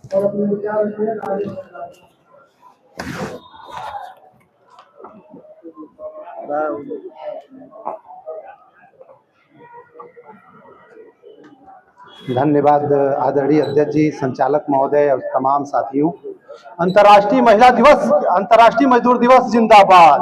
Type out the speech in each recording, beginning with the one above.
और अपने विचार रखिए आगे धन्यवाद आदरणीय अध्यक्ष जी, संचालक महोदय और तमाम साथियों। अंतर्राष्ट्रीय महिला दिवस, अंतर्राष्ट्रीय मजदूर दिवस जिंदाबाद,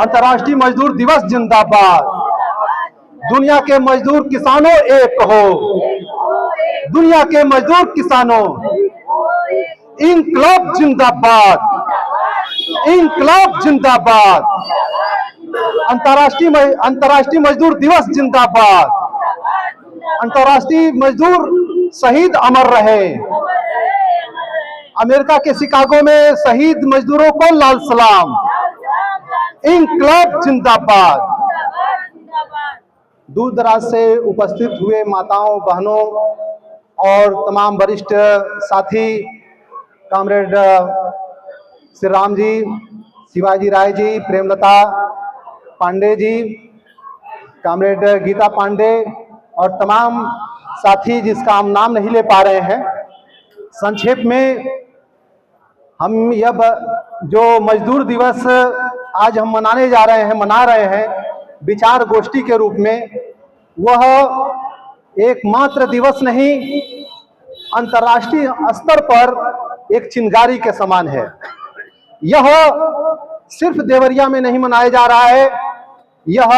अंतर्राष्ट्रीय मजदूर दिवस जिंदाबाद। दुनिया के मजदूर किसानों एक हो, दुनिया के मजदूर किसानों इंकलाब जिंदाबाद, इंकलाब जिंदाबाद। अंतर्राष्ट्रीय मजदूर दिवस जिंदाबाद। अंतर्राष्ट्रीय मजदूर शहीद अमर रहे। अमेरिका के शिकागो में शहीद मजदूरों को लाल सलाम। इंकलाब जिंदाबाद। दूर दराज से उपस्थित हुए माताओं, बहनों और तमाम वरिष्ठ साथी, कॉमरेड श्री राम जी, शिवाजी राय जी, प्रेमलता पांडे जी, कॉमरेड गीता पांडे और तमाम साथी जिसका हम नाम नहीं ले पा रहे हैं। संक्षेप में हम यह जो मजदूर दिवस आज हम मना रहे हैं विचार गोष्ठी के रूप में, वह एकमात्र दिवस नहीं, अंतर्राष्ट्रीय स्तर पर एक चिंगारी के समान है। यह सिर्फ देवरिया में नहीं मनाया जा रहा है, यह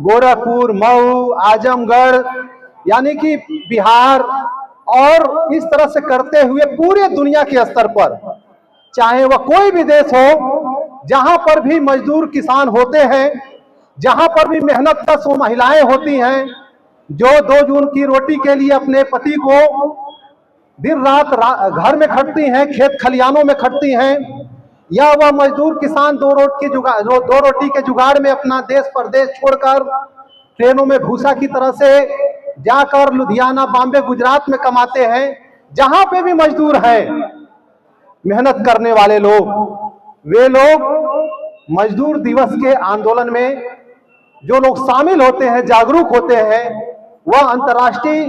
गोरखपुर, मऊ, आजमगढ़ यानी कि बिहार और इस तरह से करते हुए पूरे दुनिया के स्तर पर, चाहे वह कोई भी देश हो, जहां पर भी मजदूर किसान होते हैं, जहां पर भी मेहनतकश वो महिलाएं होती हैं जो 2 जून की रोटी के लिए अपने पति को दिन रात घर में खटती हैं, खेत खलियानों में खटती हैं, या वह मजदूर किसान दो रोटी के जुगाड़ में अपना देश परदेश छोड़कर ट्रेनों में भूसा की तरह से जाकर लुधियाना, बॉम्बे, गुजरात में कमाते हैं। जहां पे भी मजदूर हैं, मेहनत करने वाले लोग, वे लोग मजदूर दिवस के आंदोलन में जो लोग शामिल होते हैं, जागरूक होते हैं, वह अंतर्राष्ट्रीय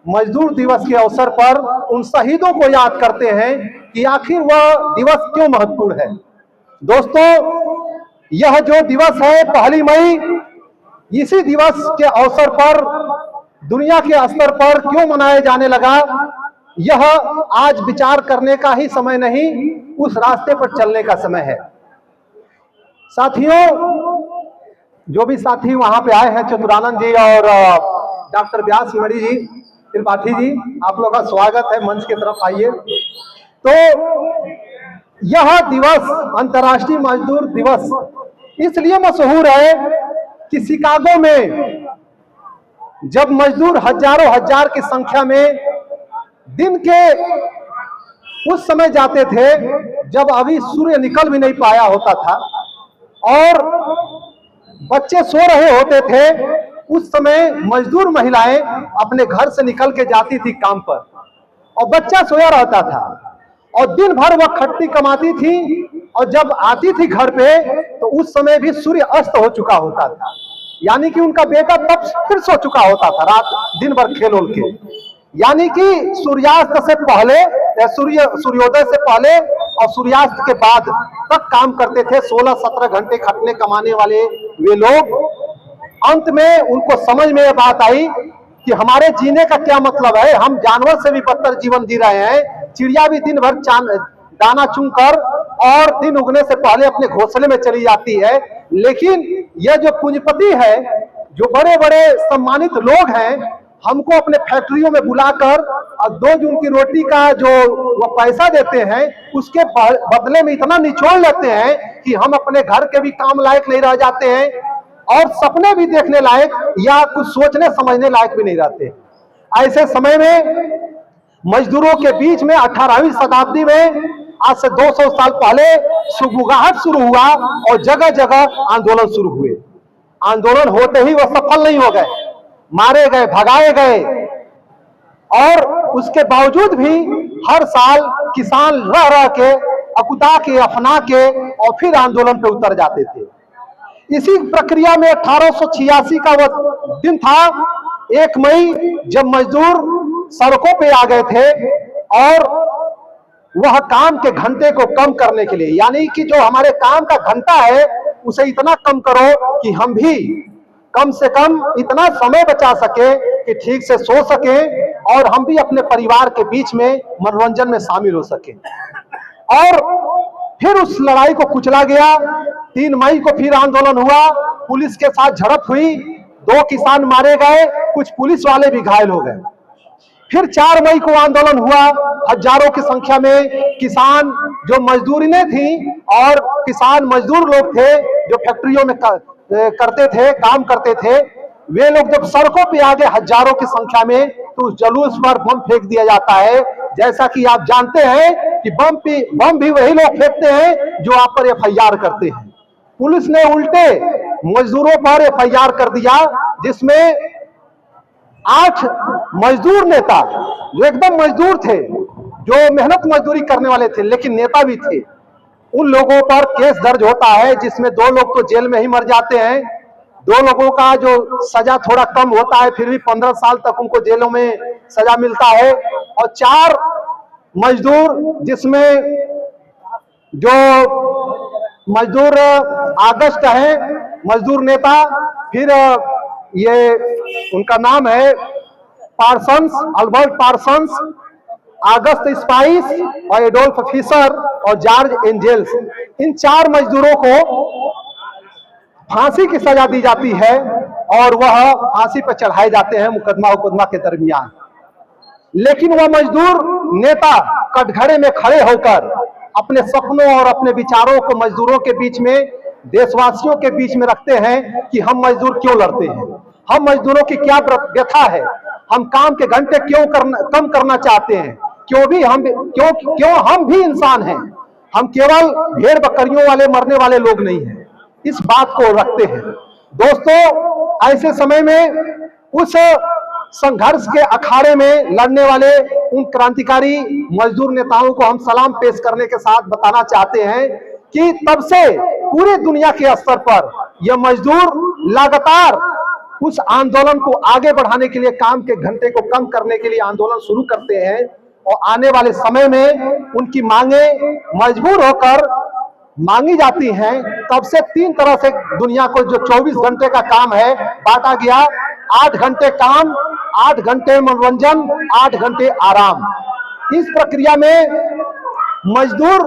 मजदूर दिवस के अवसर पर उन शहीदों को याद करते हैं कि आखिर वह दिवस क्यों महत्वपूर्ण है। दोस्तों, यह जो दिवस है 1 मई, इसी दिवस के अवसर पर दुनिया के स्तर पर क्यों मनाया जाने लगा, यह आज विचार करने का ही समय नहीं, उस रास्ते पर चलने का समय है। साथियों, जो भी साथी वहां पे आए हैं, चतुरानंद जी और डॉक्टर व्यास मणि जी, त्रिपाठी जी, आप लोगों का स्वागत है, मंच की तरफ आइए। तो यह दिवस अंतर्राष्ट्रीय मजदूर दिवस इसलिए मशहूर है कि शिकागो में जब मजदूर हजारों हजार की संख्या में दिन के उस समय जाते थे जब अभी सूर्य निकल भी नहीं पाया होता था और बच्चे सो रहे होते थे, उस समय मजदूर महिलाएं अपने घर से निकल के जाती थी काम पर और बच्चा सोया रहता था और दिन भर वह खटती कमाती थी और जब आती थी घर पे तो उस समय भी सूर्य अस्त हो चुका होता था, यानी कि उनका बेटा तब फिर सो चुका होता था रात दिन भर खेल उल के। यानी कि सूर्यास्त से पहले, सूर्योदय से पहले और सूर्यास्त के बाद तक काम करते थे। 16-17 घंटे खटने कमाने वाले वे लोग, अंत में उनको समझ में यह बात आई कि हमारे जीने का क्या मतलब है, हम जानवर से भी बदतर जीवन जी रहे हैं। चिड़िया भी दिन भर दाना चुनकर और दिन उगने से पहले अपने घोंसले में चली जाती है, लेकिन यह जो पूंजीपति है, जो बड़े बड़े सम्मानित लोग हैं, हमको अपने फैक्ट्रियों में बुलाकर और 2 जून की रोटी का जो वह पैसा देते हैं, उसके बदले में इतना निचोड़ लेते हैं कि हम अपने घर के भी काम लायक नहीं रह जाते हैं और सपने भी देखने लायक या कुछ सोचने समझने लायक भी नहीं रहते। ऐसे समय में मजदूरों के बीच में 18वीं शताब्दी में आज से 200 साल पहले सुगबुगाहट शुरू हुआ और जगह जगह आंदोलन शुरू हुए। आंदोलन होते ही वह सफल नहीं हो गए, मारे गए, भगाए गए, और उसके बावजूद भी हर साल किसान रह रह के, अकुता के, अफना के और फिर आंदोलन पे उतर जाते थे। इसी प्रक्रिया में 1886 का वह दिन था, 1 मई, जब मजदूर सड़कों पे आ गए थे और वह काम के घंटे को कम करने के लिए, यानी कि जो हमारे काम का घंटा है उसे इतना कम करो कि हम भी कम से कम इतना समय बचा सके कि ठीक से सो सके और हम भी अपने परिवार के बीच में मनोरंजन में शामिल हो सके। और फिर उस लड़ाई को कुचला गया। 3 मई को फिर आंदोलन हुआ, पुलिस के साथ झड़प हुई, 2 किसान मारे गए, कुछ पुलिस वाले भी घायल हो गए। फिर 4 मई को आंदोलन हुआ, हजारों की संख्या में किसान जो मजदूरियां थी और किसान मजदूर लोग थे जो फैक्ट्रियों में करते थे, काम करते थे, वे लोग जब सड़कों पे आ गए हजारों की संख्या में, तो उस जुलूस पर बम फेंक दिया जाता है। जैसा कि आप जानते हैं कि बम भी वही लोग फेंकते हैं जो आप पर एफआईआर करते हैं। पुलिस ने उल्टे मजदूरों पर एफआईआर कर दिया, जिसमें 8 मजदूर नेता जो एकदम मजदूर थे, जो मेहनत मजदूरी करने वाले थे लेकिन नेता भी थे, उन लोगों पर केस दर्ज होता है, जिसमें 2 लोग तो जेल में ही मर जाते हैं। 2 लोगों का जो सजा थोड़ा कम होता है, फिर भी 15 साल तक उनको जेलों में सजा मिलता है। और 4 मजदूर, जिसमें जो मजदूर अगस्त है मजदूर नेता, फिर ये उनका नाम है पार्सन्स, अल्बर्ट पार्सन्स, अगस्त स्पाइस और एडोल्फ फिशर और जॉर्ज एंजेल्स, इन 4 मजदूरों को फांसी की सजा दी जाती है और वह फांसी पर चढ़ाए जाते हैं मुकदमा के दरमियान। लेकिन वह मजदूर नेता कटघरे में खड़े होकर अपने सपनों और अपने विचारों को मजदूरों के बीच में, देशवासियों के बीच में रखते हैं कि हम मजदूर क्यों लड़ते हैं, हम मजदूरों की क्या व्यथा है, हम काम के घंटे क्यों कम करना चाहते हैं, क्यों हम भी इंसान हैं, हम केवल भेड़ बकरियों वाले मरने वाले लोग नहीं हैं, इस बात को रखते हैं। दोस्तों, ऐसे समय में उस संघर्ष के अखाड़े में लड़ने वाले उन क्रांतिकारी मजदूर नेताओं को हम सलाम पेश करने के साथ बताना चाहते हैं कि तब से पूरे दुनिया के स्तर पर यह मजदूर लगातार उस आंदोलन को आगे बढ़ाने के लिए, काम के घंटे को कम करने के लिए आंदोलन शुरू करते हैं। और आने वाले समय में उनकी मांगे मजबूर होकर मांगी जाती हैं। तब से 3 तरह से दुनिया को जो 24 घंटे का काम है बांटा गया। 8 घंटे काम, 8 घंटे मनोरंजन, 8 घंटे आराम। इस प्रक्रिया में मजदूर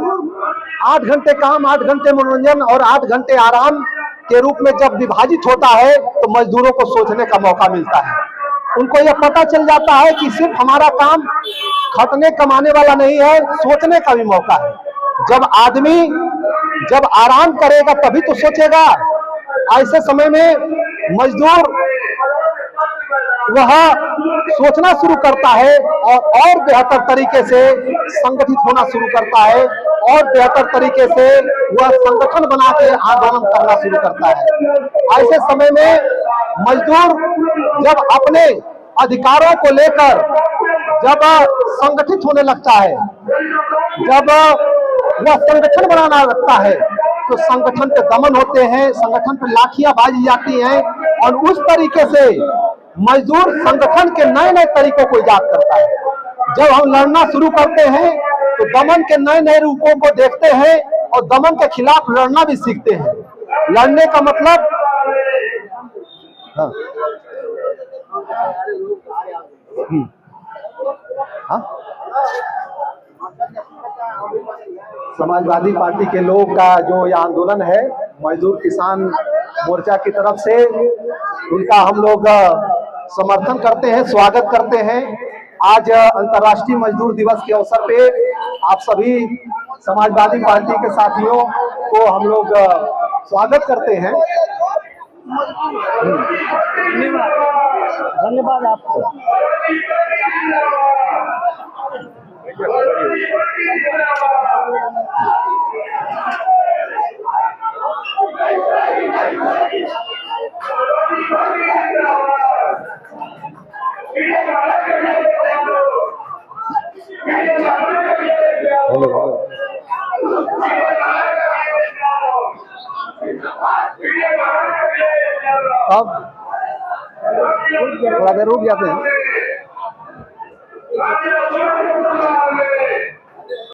8 घंटे काम, 8 घंटे मनोरंजन और 8 घंटे आराम के रूप में जब विभाजित होता है तो मजदूरों को सोचने का मौका मिलता है। उनको यह पता चल जाता है कि सिर्फ हमारा काम खटने कमाने वाला नहीं है, सोचने का भी मौका है। जब आदमी जब आराम करेगा तभी तो सोचेगा। ऐसे समय में मजदूर वह सोचना शुरू करता है और बेहतर तरीके से संगठित होना शुरू करता है और बेहतर तरीके से वह संगठन बना के आंदोलन करना शुरू करता है। ऐसे समय में मजदूर जब अपने अधिकारों को लेकर जब संगठित होने लगता है, जब वह संगठन बनाना लगता है, तो संगठन पे दमन होते हैं, संगठन पे लाठियां बाजी जाती हैं और उस तरीके से मजदूर संगठन के नए नए तरीकों को इजाद करता है। जब हम लड़ना शुरू करते हैं तो दमन के नए नए रूपों को देखते हैं और दमन के खिलाफ लड़ना भी सीखते हैं। लड़ने का मतलब समाजवादी पार्टी के लोग का जो ये आंदोलन है मजदूर किसान मोर्चा की तरफ से, उनका हम लोग समर्थन करते हैं, स्वागत करते हैं। आज अंतर्राष्ट्रीय मजदूर दिवस के अवसर पे आप सभी समाजवादी पार्टी के साथियों को हम लोग स्वागत करते हैं। धन्यवाद आपको। अब थोड़ा देर रुक जाते हैं।